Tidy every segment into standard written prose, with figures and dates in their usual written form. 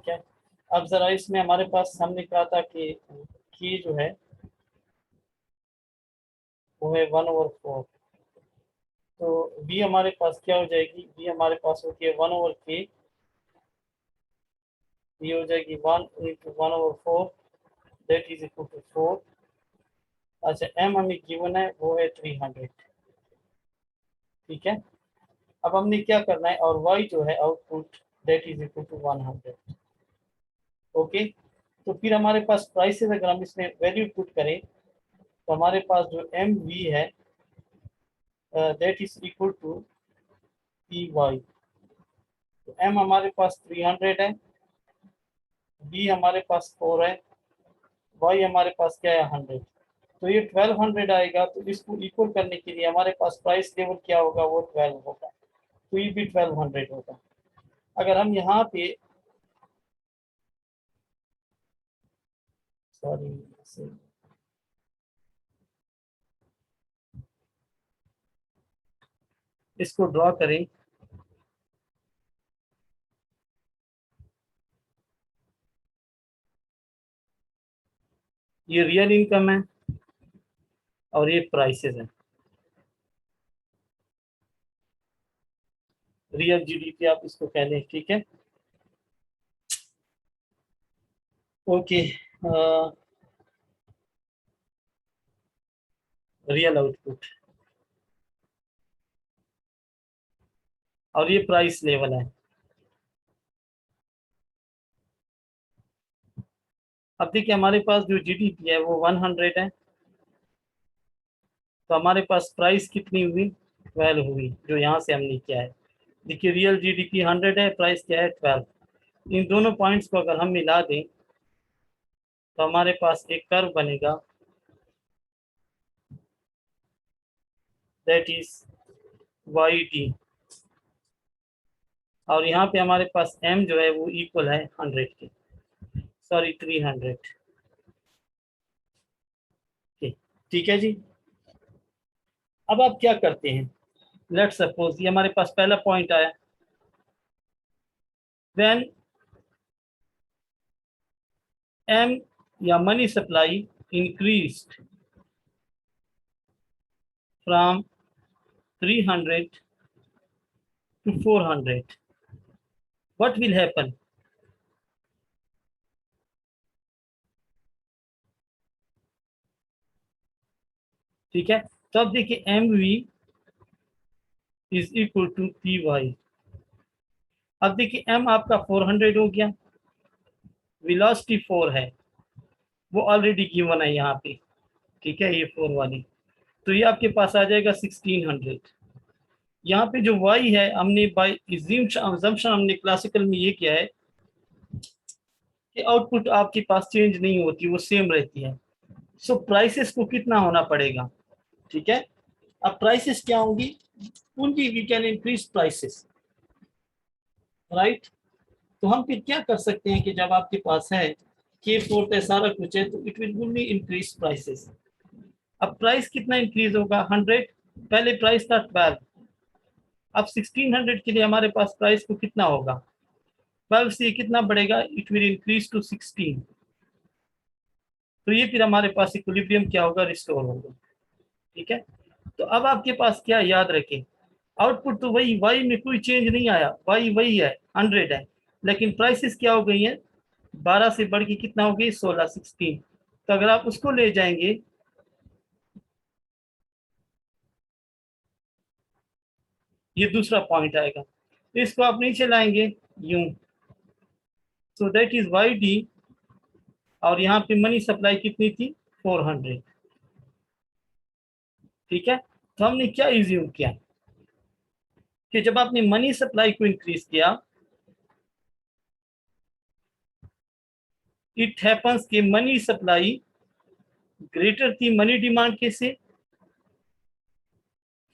ठीक है। अब जरा इसमें हमारे पास हमने कहा था कि जो है वो है 1/4। तो v हमारे पास क्या हो जाएगी, v हमारे पास होती है 1/k, v हो जाएगी 1 × 1/4, दैट इज इक्वल टू 4। अच्छा, m हमें गिवन है वो है 300। ठीक है। अब हमने क्या करना है, और y जो है output that is equal to 100। Okay. तो फिर हमारे पास प्राइसेस अगर हम इसमें वैल्यू पुट करें तो हमारे पास जो एम वी है that is equal to P Y. तो एम हमारे पास 300 है, बी हमारे पास 4 है, वाई हमारे पास क्या है 100। तो ये 1200 आएगा। तो इसको इक्वल करने के लिए हमारे पास प्राइस लेवल क्या होगा, वो 12 होगा। तो ये भी 1200 होगा। अगर हम यहाँ पे सॉरी इसको ड्रॉ करें, ये रियल इनकम है और ये प्राइसेस है, रियल जीडीपी आप इसको कह लें। ठीक है। ओके। रियल आउटपुट और ये प्राइस लेवल है। अब देखिए हमारे पास जो जीडीपी है वो 100 है, तो हमारे पास प्राइस कितनी हुई, 12 हुई, जो यहाँ से हमने किया है। देखिए रियल जीडीपी 100 है, प्राइस क्या है 12। इन दोनों पॉइंट्स को अगर हम मिला दें तो हमारे पास एक कर्व बनेगा दैट इज वाई डी, और यहाँ पे हमारे पास m जो है वो इक्वल है 100 के, सॉरी 300 के। ठीक है जी। अब आप क्या करते हैं, लेट सपोज ये हमारे पास पहला पॉइंट आया, व्हेन m या money supply increased from 300 to 400, what will happen? ठीक है। तो अब देखिए M V is equal to P Y. अब देखिए एम आपका 400 हो गया, वेलोसिटी 4 है, वो ऑलरेडी गिवन है यहाँ पे। ठीक है, ये 4 वाली, तो ये आपके पास आ जाएगा 1600। यहाँ पे जो y है हमने बाय अजम्पशन हमने क्लासिकल में ये किया है कि आउटपुट आपके पास चेंज नहीं होती, वो सेम रहती है। सो प्राइसेस को कितना होना पड़ेगा। ठीक है। अब प्राइसेस क्या होंगी, पूंजी we can increase prices, right. तो हम फिर क्या कर सकते हैं कि जब आपके पास है के फोर्थ है, सारा कुछ है, तो it will only increase prices. अब प्राइस कितना इंक्रीज होगा, 100। पहले प्राइस था 12, अब 1600 के लिए हमारे पास प्राइस को कितना होगा, 12 से कितना बढ़ेगा, इट विल इंक्रीज टू 16। तो ये फिर हमारे पास इक्विलिब्रियम क्या होगा, रिस्टोर होगा। ठीक है। तो अब आपके पास क्या याद रखें, आउटपुट तो वही, वाई में कोई चेंज नहीं आया, वाई वही है 100 है, लेकिन प्राइसेस क्या हो गई है, 12 से बढ़ के कितना हो गई, 16, 16। तो अगर आप उसको ले जाएंगे, ये दूसरा पॉइंट आएगा, तो इसको आप नीचे लाएंगे यूं, so that is Y D, और यहाँ पे मनी सप्लाई कितनी थी, 400। ठीक है। तो हमने क्या इज्यूम किया कि जब आपने मनी सप्लाई को इंक्रीज किया, इट हैपन्स कि मनी सप्लाई ग्रेटर थी मनी डिमांड के से,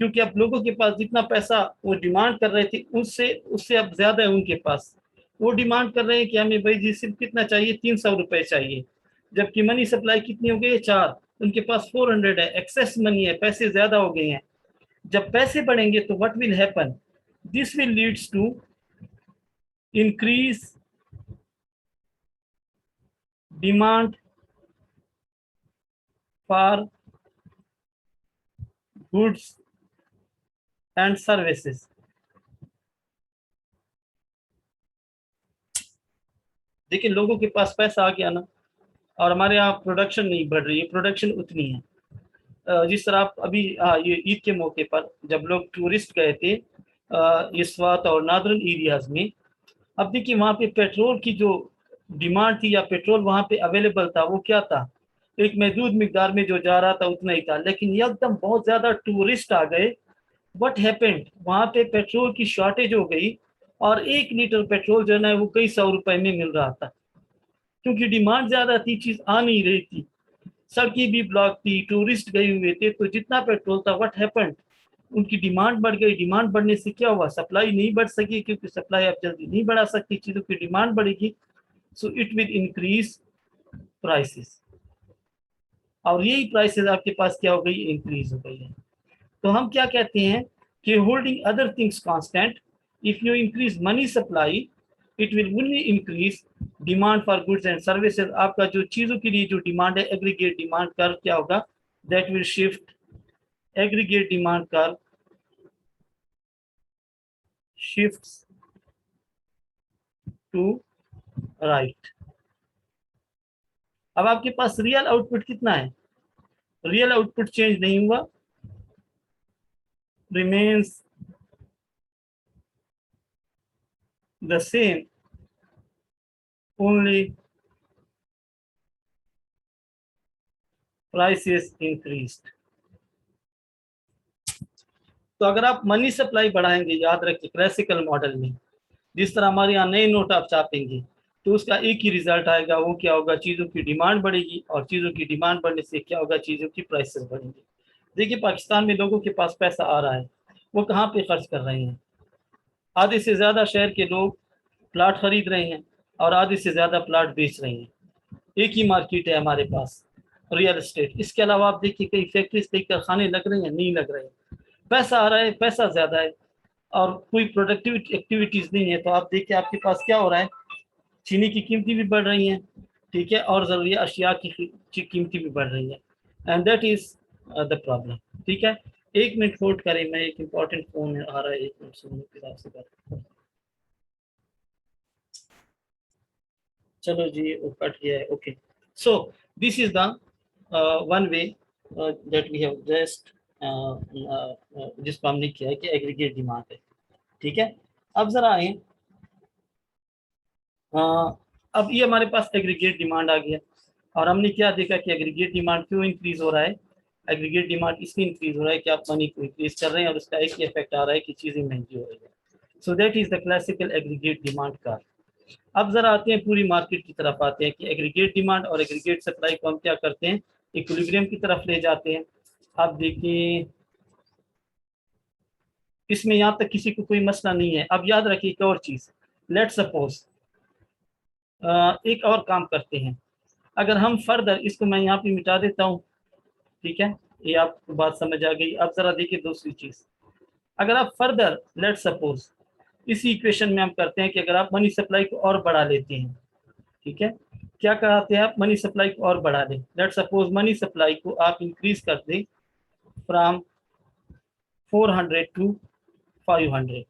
क्योंकि अब लोगों के पास जितना पैसा वो डिमांड कर रहे थे उससे उससे अब ज्यादा है उनके पास। वो डिमांड कर रहे हैं कि हमें भाई जी सिर्फ कितना चाहिए, 300 रुपए चाहिए, जबकि मनी सप्लाई कितनी हो गई है, 4। उनके पास 400 है, एक्सेस मनी है, पैसे ज्यादा हो गए हैं। जब पैसे बढ़ेंगे तो what will happen, this will leads to increase demand for goods and services. देखिए लोगों के पास पैसा आ गया ना, और हमारे यहाँ प्रोडक्शन नहीं बढ़ रही है, प्रोडक्शन उतनी है। जिस तरह आप अभी ये ईद के मौके पर जब लोग टूरिस्ट गए थे इस वक्त और नॉर्दर्न एरियाज में, अब देखिए वहाँ पे पेट्रोल की जो डिमांड थी या पेट्रोल वहाँ पे अवेलेबल था वो क्या था, एक महदूद मिकदार में जो जा रहा था उतना ही था। लेकिन एकदम बहुत ज्यादा टूरिस्ट आ गए, व्हाट हैपेंड, वहाँ पे पेट्रोल की शॉर्टेज हो गई और 1 लीटर पेट्रोल जो है ना वो कई 100 रुपए में मिल रहा था, क्योंकि डिमांड ज्यादा थी, चीज आ नहीं रही थी, सड़कें भी ब्लॉक थी, टूरिस्ट गए हुए थे, तो जितना पेट्रोल था व्हाट हैपेंड, उनकी डिमांड बढ़ गई। डिमांड बढ़ने से क्या हुआ, सप्लाई नहीं बढ़ सकी, क्योंकि सप्लाई आप जल्दी नहीं बढ़ा सकती, चीजों की डिमांड बढ़ेगी, so it will increase prices, और यही प्राइसेस आपके पास क्या हो गई, इंक्रीज हो गई है। तो हम क्या कहते हैं कि holding other things constant, if you increase money supply it will only increase demand for goods and services. आपका जो चीजों के लिए जो डिमांड है, एग्रीगेट डिमांड कर्व क्या होगा, that will shift, aggregate demand curve shifts to right। अब आपके पास रियल आउटपुट कितना है, रियल आउटपुट चेंज नहीं हुआ, remains the same, only prices increased। तो अगर आप मनी सप्लाई बढ़ाएंगे, याद रखिए क्लासिकल मॉडल में जिस तरह हमारे यहाँ नए नोट आप छापेंगे तो उसका एक ही रिजल्ट आएगा, वो क्या होगा, चीज़ों की डिमांड बढ़ेगी, और चीज़ों की डिमांड बढ़ने से क्या होगा, चीज़ों की प्राइसेस बढ़ेंगी। देखिए पाकिस्तान में लोगों के पास पैसा आ रहा है, वो कहाँ पे खर्च कर रहे हैं, आधे से ज़्यादा शहर के लोग प्लाट खरीद रहे हैं और आधे से ज़्यादा प्लाट बेच रहे हैं। एक ही मार्केट है हमारे पास, रियल एस्टेट। इसके अलावा आप देखिए कई फैक्ट्रीज, कई कारखाने लग रहे हैं, नहीं लग रहे हैं, पैसा आ रहा है, पैसा ज़्यादा है और कोई प्रोडक्टिव एक्टिविटीज़ नहीं है। तो आप देखिए आपके पास क्या हो रहा है, चीनी की कीमतें भी बढ़ रही हैं, ठीक है, और ज़रूरी अशिया की कीमतें भी बढ़ रही हैं, and that is the problem. ठीक है, 1 मिनट होल्ड करें, मैं एक इम्पॉर्टेंट फ़ोन आ रहा है, 1 मिनट सुनने फिर आपसे बात। चलो जी वो कट गया है, okay. So this is the one way that we have just जिसको हमने किया है कि एग्रीगेट डिमांड है। ठीक है, अब जरा आए, अब ये हमारे पास एग्रीगेट डिमांड आ गया और हमने क्या देखा कि एग्रीगेट डिमांड क्यों इंक्रीज हो रहा है, एग्रीगेट डिमांड इसलिए इंक्रीज हो रहा है कि आप मनी को इंक्रीज कर रहे हैं और उसका एक ही इफेक्ट आ रहा है कि चीज़ें महंगी हो रही है। सो that is the classical aggregate demand का। अब जरा आते हैं पूरी मार्केट की तरफ, आते हैं कि एग्रीगेट डिमांड और एग्रीगेट सप्लाई को हम क्या करते हैं, इक्विलिब्रियम की तरफ ले जाते हैं। आप देखिए इसमें यहाँ तक किसी को कोई मसला नहीं है। अब याद रखिए एक और चीज़, लेट सपोज एक और काम करते हैं, अगर हम फर्दर इसको मैं यहाँ पे मिटा देता हूँ, ठीक है, ये आपको बात समझ आ गई। अब जरा देखिए दूसरी चीज़, अगर आप फर्दर लेट सपोज इसी इक्वेशन में हम करते हैं कि अगर आप मनी सप्लाई को और बढ़ा लेते हैं, ठीक है, क्या कराते हैं आप, मनी सप्लाई को और बढ़ा दें, लेट सपोज मनी सप्लाई को आप इंक्रीज कर दें फ्रॉम 400 टू 500,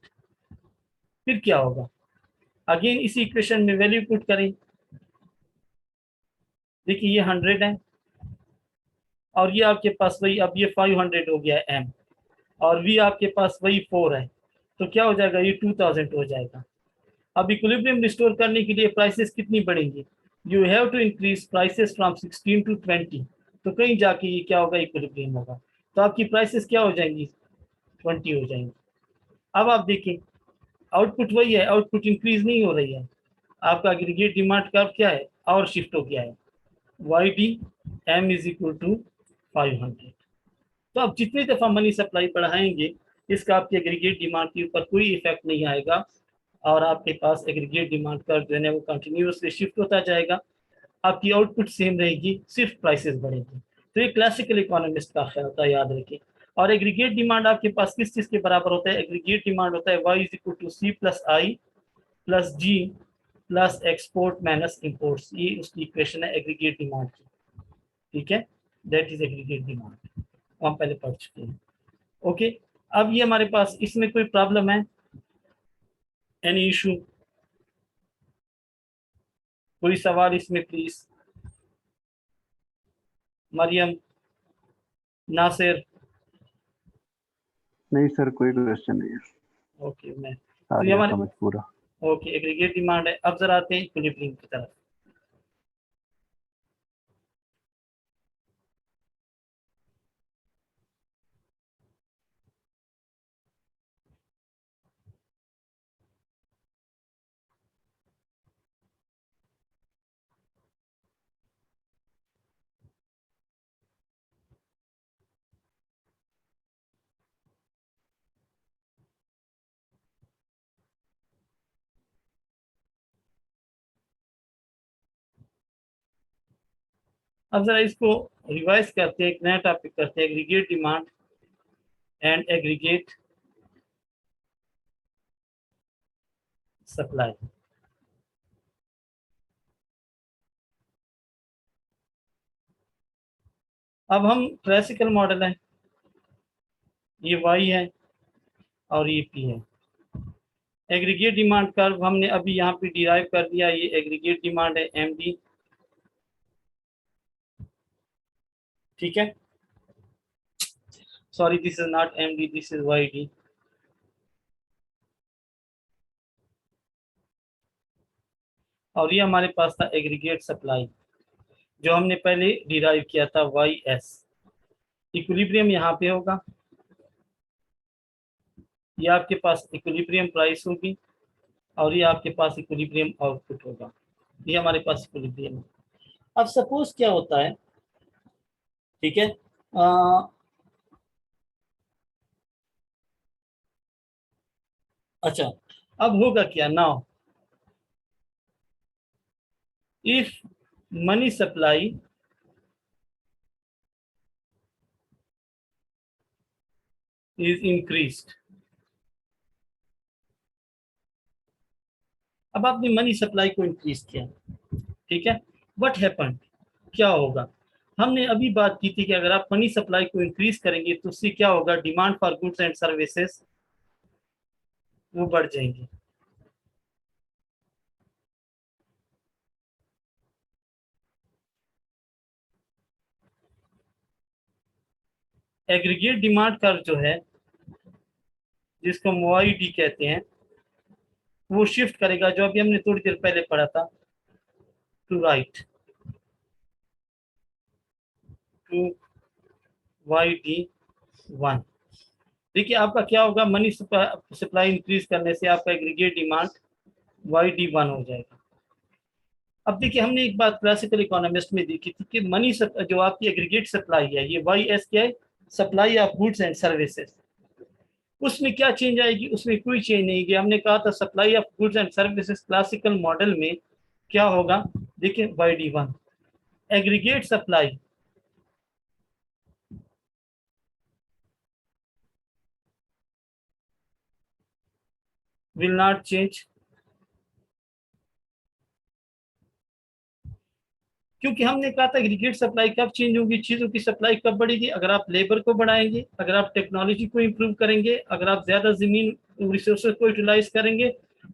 फिर क्या होगा, अगेन इसी इक्वेशन में वैल्यू पुट करें। देखिए ये 100 है और ये आपके पास वही, अब ये 500 हो गया है एम, और वी आपके पास वही 4 है, तो क्या हो जाएगा, ये 2000 हो जाएगा। अब इक्विलिब्रियम रिस्टोर करने के लिए प्राइसेस कितनी बढ़ेंगी, you have to increase prices from 16 to 20, तो कहीं जाके ये क्या होगा, इक्विलिब्रियम होगा, तो आपकी प्राइसेस क्या हो जाएंगी, 20 हो जाएंगी। अब आप देखें आउटपुट वही है, आउटपुट इंक्रीज नहीं हो रही है, आपका एग्रीगेट डिमांड कर्व क्या है, और शिफ्ट हो गया है, Y D M is equal to 500। तो आप जितनी दफ़ा मनी सप्लाई बढ़ाएंगे इसका आपके एग्रीगेट डिमांड के ऊपर कोई इफेक्ट नहीं आएगा, और आपके पास एग्रीगेट डिमांड कर्व जो है वो कंटिन्यूसली शिफ्ट होता जाएगा, आपकी आउटपुट सेम रहेगी, सिर्फ प्राइसेस बढ़ेंगी। तो ये क्लासिकल इकोनॉमिस्ट का ख्याल था, याद रखें। और एग्रीगेट डिमांड आपके पास किस चीज़ के बराबर होता है, एग्रीगेट डिमांड होता है y is equal to C plus I plus G plus export minus imports, ये उसकी इक्वेशन है एग्रीगेट डिमांड की, ठीक है, दैट इज एग्रीगेट डिमांड, हम पहले पढ़ चुके हैं। ओके, अब ये हमारे पास, इसमें कोई प्रॉब्लम है, एनी इशू, कोई सवाल इसमें प्लीज? मरियम, नासिर? नहीं सर, कोई क्वेश्चन नहीं है, ओके, मैं आ तो ये गया हमारे, समझ पूरा। ओके, एग्रीगेट डिमांड है। अब जरा आते हैं इक्विलिब्रियम की तरफ। अब जरा इसको रिवाइज करते हैं, एक नया टॉपिक करते हैं, aggregate demand and aggregate supply. अब हम क्लासिकल मॉडल है, ये वाई है और ये पी है। एग्रीगेट डिमांड कर्व हमने अभी यहाँ पे डिराइव कर दिया, ये एग्रीगेट डिमांड है एम डी, ठीक है, sorry this is not M D, this is Y D. और ये हमारे पास था एग्रीगेट सप्लाई, जो हमने पहले डिराइव किया था वाई एस। इक्विलिब्रियम यहाँ पे होगा, ये आपके पास इक्विलिब्रियम प्राइस होगी, और ये आपके पास इक्विलिब्रियम आउटपुट होगा, ये हमारे पास इक्विलिब्रियम है। अब सपोज क्या होता है, ठीक है, अच्छा, अब होगा क्या now, if money supply is increased. अब आपने मनी सप्लाई को इंक्रीज किया, ठीक है, व्हाट हैपेंड, क्या होगा? हमने अभी बात की थी कि अगर आप मनी सप्लाई को इंक्रीज करेंगे तो उससे क्या होगा, demand for goods and services वो बढ़ जाएंगे। एग्रीगेट डिमांड कर्व जो है, जिसको मोआई डी कहते हैं, वो शिफ्ट करेगा, जो अभी हमने थोड़ी देर पहले पढ़ा था, to right, to Y D one. देखिए आपका क्या होगा, मनी सप्लाई इंक्रीज करने से आपका aggregate demand Y D one हो जाएगा। अब देखिए हमने एक बात क्लासिकल इकोनॉमिस्ट में देखी थी कि मनी जो आपकी एग्रीगेट सप्लाई है, ये वाई एस क्या है, supply of goods and services, उसमें क्या चेंज आएगी? उसमें कोई चेंज नहीं गया। हमने कहा था supply of goods and services classical model में क्या होगा, देखिए Y D one, aggregate supply will not change, क्योंकि हमने कहा था एग्रीगेट सप्लाई कब चेंज होगी, चीज़ों की सप्लाई कब बढ़ेगी, अगर आप लेबर को बढ़ाएंगे, अगर आप टेक्नोलॉजी को इम्प्रूव करेंगे, अगर आप ज़्यादा ज़मीन रिसोर्सेज को यूटिलाइज करेंगे,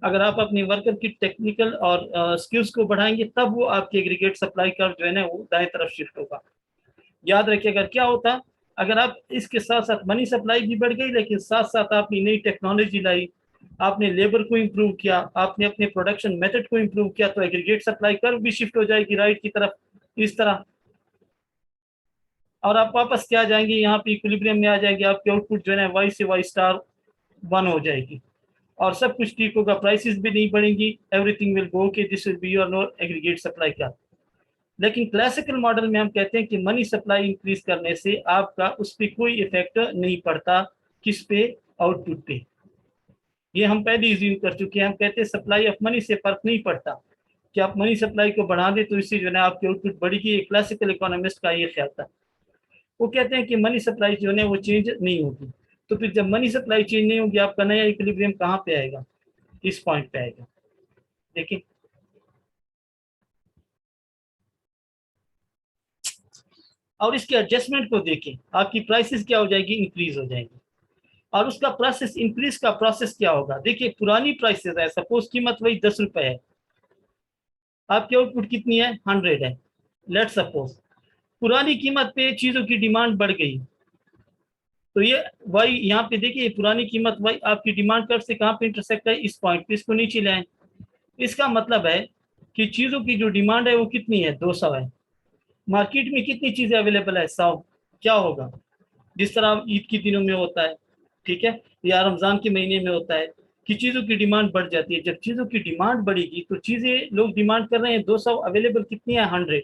अगर आप अपने वर्कर की टेक्निकल और स्किल्स को बढ़ाएंगे, तब वो आपकी एग्रीगेट सप्लाई कर्व जो है ना वो दाएं तरफ शिफ्ट होगा। याद रखिए, अगर क्या होता, अगर आप इसके साथ साथ मनी सप्लाई भी बढ़ गई, लेकिन साथ साथ आपने नई टेक्नोलॉजी लाई, आपने लेबर को इम्प्रूव किया, आपने अपने प्रोडक्शन मेथड को इम्प्रूव किया, तो एग्रीगेट सप्लाई कर्व भी शिफ्ट हो जाएगी राइट की तरफ, इस तरह, और आप वापस क्या जाएंगे, यहाँ पे इक्विलिब्रियम में आ जाएंगे, आपकी आउटपुट जो है वाई से वाई स्टार वन हो जाएगी, और सब कुछ ठीक होगा, प्राइसेस भी नहीं बढ़ेंगी, everything will go okay, this will be your no aggregate supply का। लेकिन क्लासिकल मॉडल में हम कहते हैं कि मनी सप्लाई इंक्रीज करने से आपका उस पर कोई इफेक्ट नहीं पड़ता, किस पे, आउटपुट पे। ये हम पहले ही कर चुके हैं, हम कहते हैं सप्लाई ऑफ मनी से फर्क नहीं पड़ता कि आप मनी सप्लाई को बढ़ा दें तो इससे जो है आपकी आउटपुट बढ़ेगी, एक क्लासिकल इकोनॉमिस्ट का ये ख्याल था। वो कहते हैं कि मनी सप्लाई जो है वो चेंज नहीं होगी, तो फिर जब मनी सप्लाई चेंज नहीं होगी, आपका नया इक्विलिब्रियम कहाँ पे आएगा, इस पॉइंट पे आएगा। देखिए और इसके एडजस्टमेंट को देखें, आपकी प्राइसेस क्या हो जाएगी, इंक्रीज हो जाएगी। और उसका प्रोसेस, इंक्रीज का प्रोसेस क्या होगा, देखिए पुरानी प्राइसेस है, सपोज कीमत वही 10 रुपए है, आपकी आउटपुट कितनी है, 100 है, लेट सपोज। पुरानी कीमत पे चीजों की डिमांड बढ़ गई, तो ये वाई यहाँ पे देखिए, पुरानी कीमत वाई आपकी डिमांड कर्व से कहाँ पे इंटरसेक्ट है, इस पॉइंट पे, इसको नीचे लाएं। इसका मतलब है कि चीजों की जो डिमांड है वो कितनी है, 200 है, मार्केट में कितनी चीजें अवेलेबल है, 100। क्या होगा, जिस तरह ईद के दिनों में होता है, ठीक है, या रमजान के महीने में होता है कि चीजों की डिमांड बढ़ जाती है। जब चीजों की डिमांड बढ़ेगी तो चीजें लोग डिमांड कर रहे हैं 200, अवेलेबल कितनी है, 100।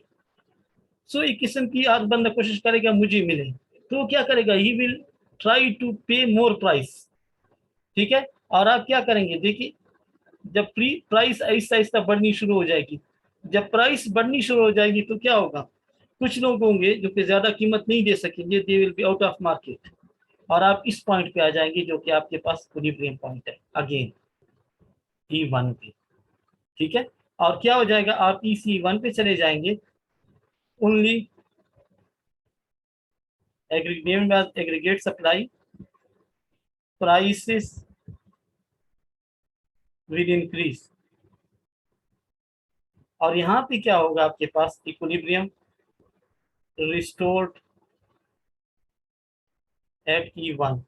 सो एक किस्म की आज बंदा कोशिश करेगा मुझे मिले, तो क्या करेगा, ही विल ट्राई टू पे मोर प्राइस, ठीक है। और आप क्या करेंगे, देखिए जब प्राइस आहिस्ता आहिस्ता बढ़नी शुरू हो जाएगी, जब प्राइस बढ़नी शुरू हो जाएगी तो क्या होगा, कुछ लोग होंगे जो कि ज्यादा कीमत नहीं दे सकेंगे, they will be out of market, और आप इस पॉइंट पे आ जाएंगे जो कि आपके पास इक्विलिब्रियम पॉइंट है, अगेन E1 पे, ठीक है। और क्या हो जाएगा, आप EC1 पे चले जाएंगे, only aggregate supply prices will increase, और यहाँ पे क्या होगा, आपके पास इक्विलिब्रियम रिस्टोर्ड एट E1,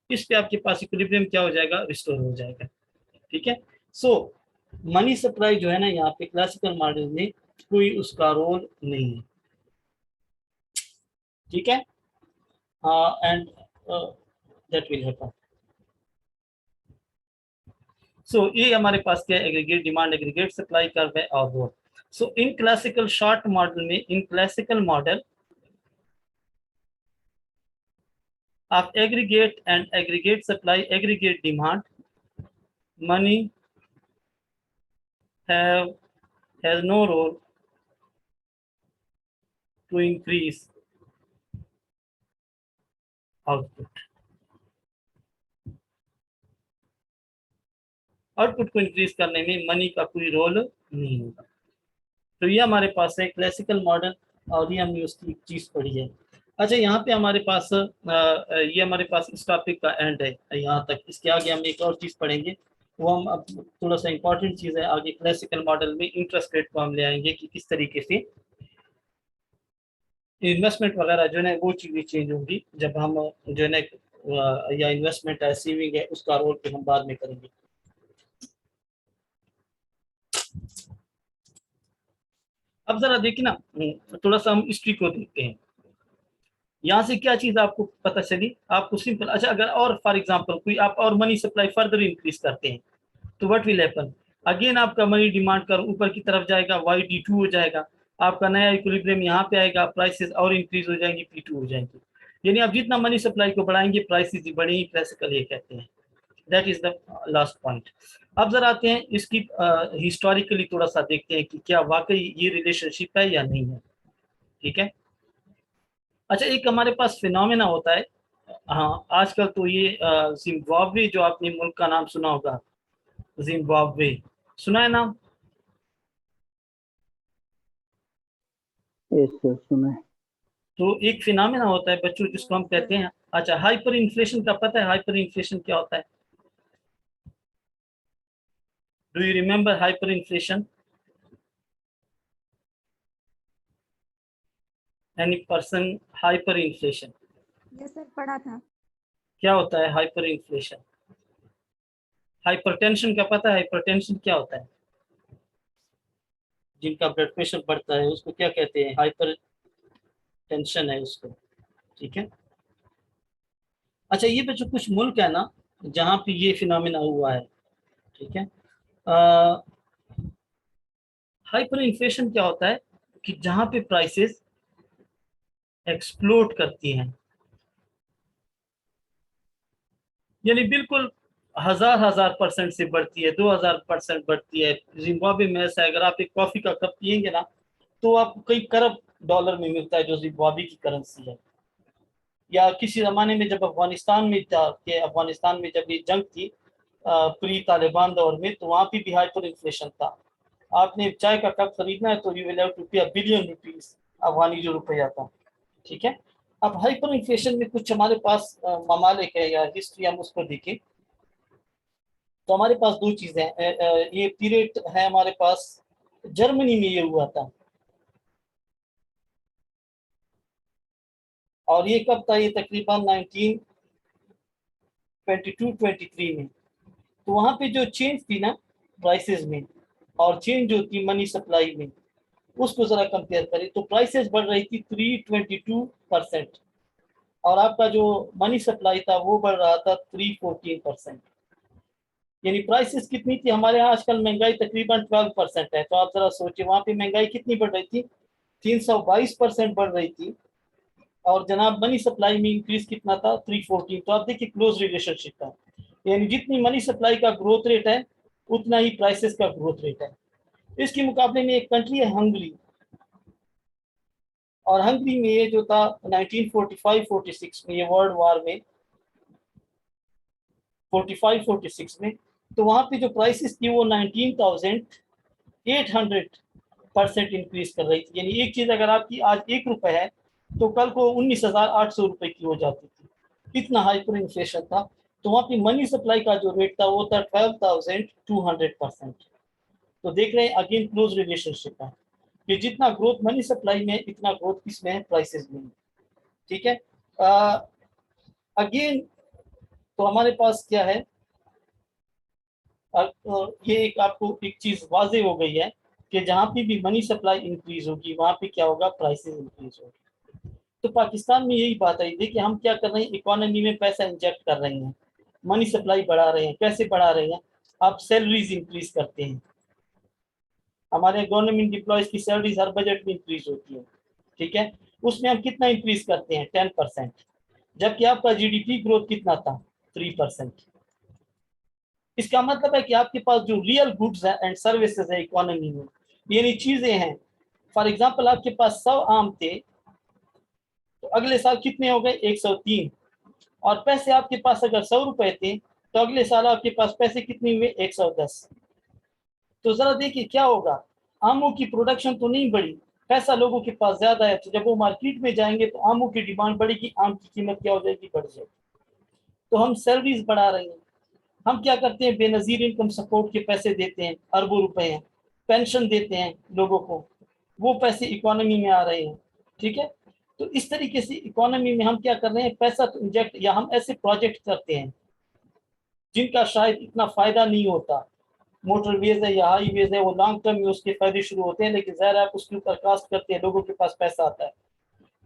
इस पे आपके पास इक्विलिब्रियम क्या हो जाएगा, रिस्टोर हो जाएगा, ठीक है। सो मनी सप्लाई जो है ना, यहाँ पे क्लासिकल मॉडल में कोई उसका रोल नहीं है, ठीक है। And that will happen. So ये हमारे पास क्या है, aggregate demand, aggregate supply curve है, और वो। So in classical short model में, in classical model of aggregate and aggregate supply, aggregate demand, money have has no role to increase output. Output को इंक्रीज करने में मनी का कोई role नहीं होगा। तो ये हमारे पास है क्लासिकल मॉडल, और ये हमने उसकी चीज पढ़ी है। अच्छा, यहाँ पे हमारे पास ये हमारे पास इस टॉपिक का एंड है यहाँ तक। इसके आगे हम एक और चीज पढ़ेंगे, वो हम अब थोड़ा सा इंपॉर्टेंट चीज है आगे, क्लासिकल मॉडल में इंटरेस्ट रेट को हम ले आएंगे कि किस तरीके से इन्वेस्टमेंट वगैरह जो है वो चीजें चेंज होंगी जब हम जो है या इन्वेस्टमेंट है, सेविंग है, उसका रोल पे हम बाद में करेंगे। अब जरा देखिए ना, थोड़ा सा हम हिस्ट्री को देखते हैं। यहाँ से क्या चीज आपको पता चली, आपको सिंपल, अच्छा अगर और फॉर एग्जांपल कोई आप और मनी सप्लाई फर्दर इंक्रीज करते हैं तो व्हाट विल हैपन, अगेन आपका मनी डिमांड कर ऊपर की तरफ जाएगा, YD2 हो जाएगा, आपका नया इक्विलिब्रियम यहाँ पे आएगा, प्राइसेस और इंक्रीज हो जाएंगी, P2 हो जाएंगी। यानी आप जितना मनी सप्लाई को बढ़ाएंगे प्राइसेस ही बढ़ेंगी, क्लासिकल ये कहते हैं। That is the last point. अब जरा आते हैं इसकी हिस्टोरिकली थोड़ा सा देखते हैं कि क्या वाकई ये रिलेशनशिप है या नहीं है, ठीक है। अच्छा, एक हमारे पास फिनोमेना होता है, हाँ आजकल तो ये जिम्बाब्वे, जो आपने मुल्क का नाम सुना होगा, जिम्बाब्वे सुना है नाम, यस सर, सुना है। तो एक फिनोमेना होता है बच्चों जिसको हम कहते हैं, अच्छा हाइपर इन्फ्लेशन का पता है, हाइपर इन्फ्लेशन क्या होता है, do you remember hyper inflation, any person, hyper inflation yes sir, पढ़ा था। क्या होता है, हाइपर इन्फ्लेशन। हाइपरटेंशन का पता है, हाइपरटेंशन क्या होता है, जिनका ब्लड प्रेशर बढ़ता है उसको क्या कहते हैं, हाइपर टेंशन है उसको, ठीक है। अच्छा, ये बच्चों कुछ मुल्क है ना जहाँ पे ये फिनोमेना हुआ है, ठीक है। हाइपर इन्फ्लेशन क्या होता है कि जहाँ पे प्राइसेस एक्सप्लोड करती हैं, यानी बिल्कुल हजार हजार परसेंट से बढ़ती है, 2000% बढ़ती है। जिम्बाब्वे में ऐसा है, अगर आप एक कॉफी का कप पियेंगे ना तो आपको कई खरब डॉलर में मिलता है, जो जिम्बाब्वे की करेंसी है। या किसी जमाने में जब अफगानिस्तान में था, कि अफगानिस्तान में जब ये जंग थी प्री तालिबान दौर में, तो वहां पे भी हाइपर इन्फ्लेशन था। आपने चाय का कप खरीदना है तो यू विल हैव टू पे $1 बिलियन, अफगानी जो रुपया था। ठीक है, अब हाइपर इन्फ्लेशन में कुछ हमारे पास ममालिक है या हिस्ट्री हम उसको देखें तो हमारे पास दो चीजें हैं। ये पीरियड है हमारे पास, जर्मनी में ये हुआ था, और ये कब था, ये तकरीबन 1922-23 में। तो वहां पे जो चेंज थी ना प्राइसेस में, और चेंज जो थी मनी सप्लाई में, उसको जरा कंपेयर करें तो प्राइसेस बढ़ रही थी 322%, और आपका जो मनी सप्लाई था वो बढ़ रहा था 314%। यानी प्राइसेस कितनी थी हमारे यहाँ, आजकल महंगाई तकरीबन 12% है, तो आप जरा सोचिए वहां पे महंगाई कितनी बढ़ रही थी, 322% बढ़ रही थी, और जनाब मनी सप्लाई में इंक्रीज कितना था, 314। तो आप देखिए क्लोज रिलेशनशिप था, यानी जितनी मनी सप्लाई का ग्रोथ रेट है उतना ही प्राइसेस का ग्रोथ रेट है। इसके मुकाबले में एक कंट्री है हंगरी, और हंगरी में ये जो था 1945-46 में, ये वर्ल्ड वार में 45-46 में, तो वहां पे जो प्राइसेस थी वो 19,800% इंक्रीज कर रही थी। यानी एक चीज अगर आपकी आज 1 रुपए है तो कल को 19,800 रुपए की हो जाती थी, इतना हाइपर इन्फ्लेशन था। तो वहां पे मनी सप्लाई का जो रेट था वो था 12,200%। तो देख रहे हैं अगेन क्लोज रिलेशनशिप है कि जितना ग्रोथ मनी सप्लाई में, इतना ग्रोथ किसमें है, प्राइसेस में। ठीक है, अगेन तो हमारे पास क्या है, ये एक आपको एक चीज वाजे हो गई है कि जहां पे भी मनी सप्लाई इंक्रीज होगी वहां पे क्या होगा, प्राइसेस इंक्रीज होगी। तो पाकिस्तान में यही बात है, देखिए हम क्या कर रहे हैं, इकोनॉमी में पैसा इंजेक्ट कर रहे हैं, मनी सप्लाई बढ़ा रहे हैं। कैसे बढ़ा रहे हैं, आप सैलरीज इंक्रीज करते हैं, हमारे गवर्नमेंट एम्प्लॉयज की सैलरीज हर बजट में इंक्रीज होती है। ठीक है, उसमें हम कितना इंक्रीज करते हैं, 10%, जबकि आपका जीडीपी ग्रोथ कितना था, 3%। इसका मतलब है कि आपके पास जो रियल गुड्स है एंड सर्विसेज है इकोनॉमी में, यानी चीजें हैं, फॉर एग्जांपल आपके पास 100 आम थे तो अगले साल कितने हो गए, 103। और पैसे आपके पास अगर 100 रुपए थे तो अगले साल आपके पास पैसे कितने हुए, 110। तो जरा देखिए क्या होगा, आमों की प्रोडक्शन तो नहीं बढ़ी, पैसा लोगों के पास ज्यादा है, तो जब वो मार्केट में जाएंगे तो आमों की डिमांड बढ़ेगी, आम की कीमत क्या हो जाएगी, बढ़ जाएगी। तो हम सैलरीज बढ़ा रहे हैं, हम क्या करते हैं, बेनजीर इनकम सपोर्ट के पैसे देते हैं, अरबों रुपए हैं, पेंशन देते हैं लोगों को, वो पैसे इकोनॉमी में आ रहे हैं। ठीक है, तो इस तरीके से इकोनॉमी में हम क्या कर रहे हैं, पैसा तो इंजेक्ट, या हम ऐसे प्रोजेक्ट करते हैं जिनका शायद इतना फायदा नहीं होता। मोटरवेज है या हाईवेज है, वो लॉन्ग टर्म में उसके फायदे शुरू होते हैं, लेकिन ज़ाहिर आप उसके ऊपर कास्ट करते हैं, लोगों के पास पैसा आता है।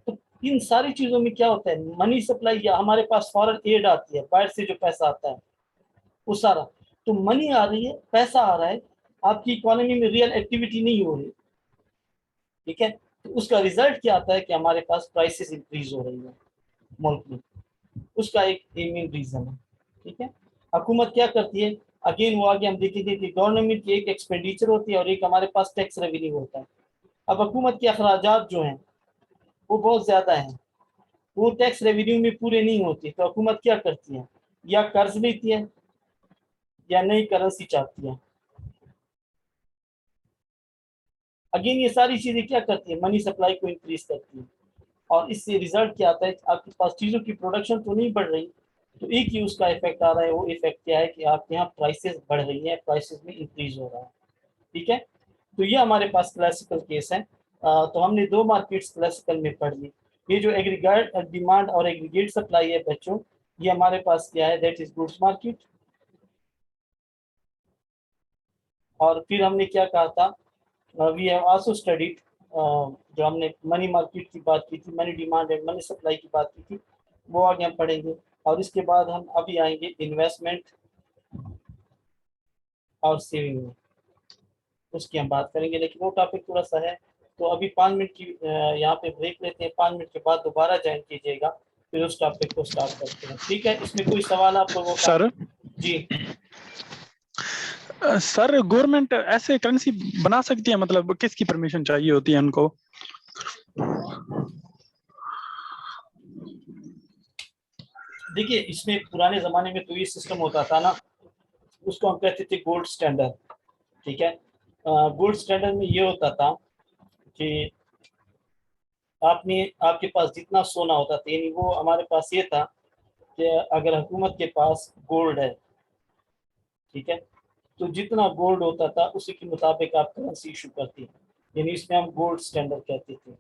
तो इन सारी चीजों में क्या होता है, मनी सप्लाई, या हमारे पास फॉरेन एड आती है, बाहर से जो पैसा आता है वो सारा, तो मनी आ रही है, पैसा आ रहा है, आपकी इकोनॉमी में रियल एक्टिविटी नहीं हो रही। ठीक है, तो उसका रिजल्ट क्या आता है कि हमारे पास प्राइसेस इंक्रीज हो रही है मुल्क में, उसका एक मेन रीजन है। ठीक है, हुकूमत क्या करती है, अगेन वो आगे हम देखेंगे कि गवर्नमेंट की एक एक्सपेंडिचर होती है और एक हमारे पास टैक्स रेवेन्यू होता है। अब हुकूमत के अखराजात जो हैं वो बहुत ज्यादा हैं, वो टैक्स रेवेन्यू में पूरे नहीं होते, तो हुकूमत क्या करती है, या कर्ज लेती है या नई करेंसी चाहती है। अगेन ये सारी चीजें क्या करती है, मनी सप्लाई को इंक्रीज करती है, और इससे रिजल्ट क्या आता है, आपके पास चीजों की प्रोडक्शन तो नहीं बढ़ रही, तो एक ही उसका इफेक्ट आ रहा है, वो इफेक्ट क्या है कि आपके यहाँ प्राइसेस बढ़ रही है, प्राइसेस में इंक्रीज हो रहा है। ठीक है, तो ये हमारे पास क्लासिकल केस है। तो हमने दो मार्केट्स क्लासिकल में पढ़ ली। ये जो एग्रीगेट डिमांड और एग्रीगेट सप्लाई है बच्चों, ये हमारे पास क्या है, दैट इज गुड्स मार्केट। और फिर हमने क्या कहा था, वी हैव आल्सो स्टडीड, जो हमने मनी मार्केट की बात की थी, money demand and money supply की बात की थी, वो आगे हम पढ़ेंगे। और इसके बाद हम अभी आएंगे इन्वेस्टमेंट और सेविंग में, उसकी हम बात करेंगे, लेकिन वो टॉपिक थोड़ा सा है। तो अभी 5 मिनट की यहाँ पे ब्रेक लेते हैं, 5 मिनट के बाद दोबारा ज्वाइन कीजिएगा, फिर उस टॉपिक को स्टार्ट करते हैं। ठीक है, इसमें कोई सवाल आप लोगों का? सर जी सर गवर्नमेंट ऐसे करेंसी बना सकती है, मतलब किसकी परमिशन चाहिए होती है उनको? देखिए, इसमें पुराने ज़माने में तो ये सिस्टम होता था ना, उसको हम कहते थे गोल्ड स्टैंडर्ड। ठीक है, गोल्ड स्टैंडर्ड में ये होता था कि आपके पास जितना सोना होता था, यानी वो हमारे पास ये था कि अगर हुकूमत के पास गोल्ड है, ठीक है, तो जितना गोल्ड होता था उसी के मुताबिक आप करेंसी इशू करती, यानी इसमें हम गोल्ड स्टैंडर्ड कहते थे।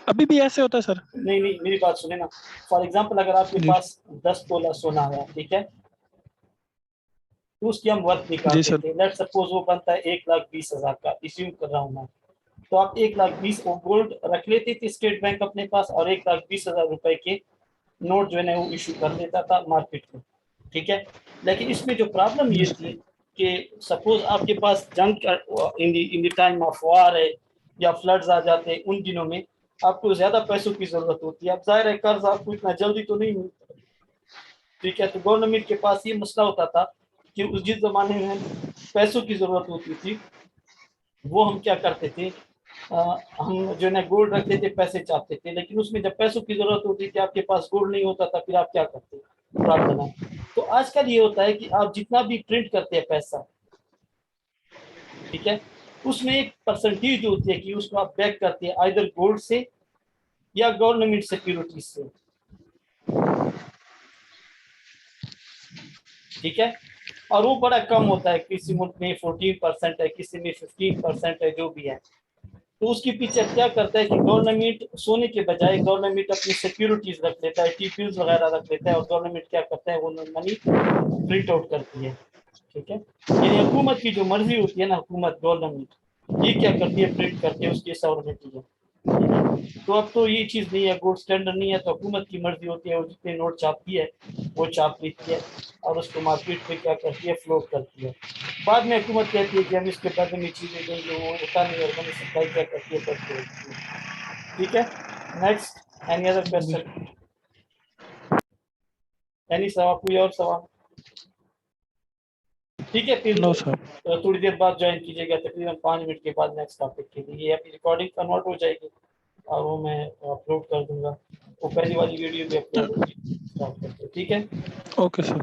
अभी भी ऐसे होता है सर? नहीं नहीं, मेरी बात सुने ना। फॉर एग्जांपल अगर आपके जी पास 10 तोला सोना है, ठीक है, तो उसकी हम वर्थ जी निकालते सर। थे। लेट सपोज वो बनता है 1,20,000 का, इश्यू कर रहा हूँ मैं। तो आप 1,20,000 वो गोल्ड रख लेते थे स्टेट बैंक अपने पास, और 1,20,000 रुपए के नोट जो है वो इशू कर देता था मार्केट में, ठीक है। लेकिन इसमें जो प्रॉब्लम जी ये सर। थी कि सपोज आपके पास जंग in the time of war है या फ्लड्स आ जाते हैं, उन दिनों में आपको ज्यादा पैसों की जरूरत होती है। अब जाहिर है कर्ज आपको इतना जल्दी तो नहीं मिलता, ठीक है। तो गवर्नमेंट के पास ये मसला होता था कि उस जिस जमाने में पैसों की जरूरत होती थी, वो हम क्या करते थे, हम जो है ना गोल्ड रखते थे, पैसे चाहते थे, लेकिन उसमें जब पैसों की जरूरत होती थी आपके पास गोल्ड नहीं होता था, फिर आप क्या करते, प्रॉब्लम है। तो आजकल ये होता है कि आप जितना भी प्रिंट करते हैं पैसा, ठीक है, उसमें एक परसेंटेज होती है कि उसको आप बैक करते हैं आइदर गोल्ड से या गवर्नमेंट सिक्योरिटीज से, ठीक है। और वो बड़ा कम होता है, किसी मुल्क में 14% है, किसी में 15% है, जो भी है। तो उसके पीछे क्या करता है कि गवर्नमेंट सोने के बजाय गवर्नमेंट अपनी सिक्योरिटीज रख लेता है, टी बिल्स वगैरह रख लेता है, और गवर्नमेंट क्या करता है, वो मनी प्रिंट आउट करती है, ठीक है। यानी हुकूमत की जो मर्जी होती है ना, हुकूमत गवर्नमेंट ये क्या करती है, प्रिंट करती है, उसकी सॉवरेनिटी है, ठीक है। तो अब तो ये चीज़ नहीं है, गोल्ड स्टैंडर्ड नहीं है, तो हुकूमत की मर्जी होती है, वो जितने नोट छापती है वो छाप लेती है और उसको मार्केट में क्या करती है, फ्लोट करती है। बाद में हुकूमत कहती है कि हम इसके बदले में चीज़ें देंगे, वो होता नहीं, और मनी सप्लाई क्या करती है, करती रहती है, ठीक है। Next, any other question, any सवाल, कोई और सवाल? ठीक है, फिर नो सर। थोड़ी देर बाद ज्वाइन कीजिएगा, तकरीबन 5 मिनट के बाद नेक्स्ट टॉपिक के लिए। ये अभी रिकॉर्डिंग कन्वर्ट हो जाएगी और वो मैं अपलोड कर दूंगा, वो पहली वाली वीडियो भी अपलोड होगी, स्टार्ट करते, ठीक है। Okay sir.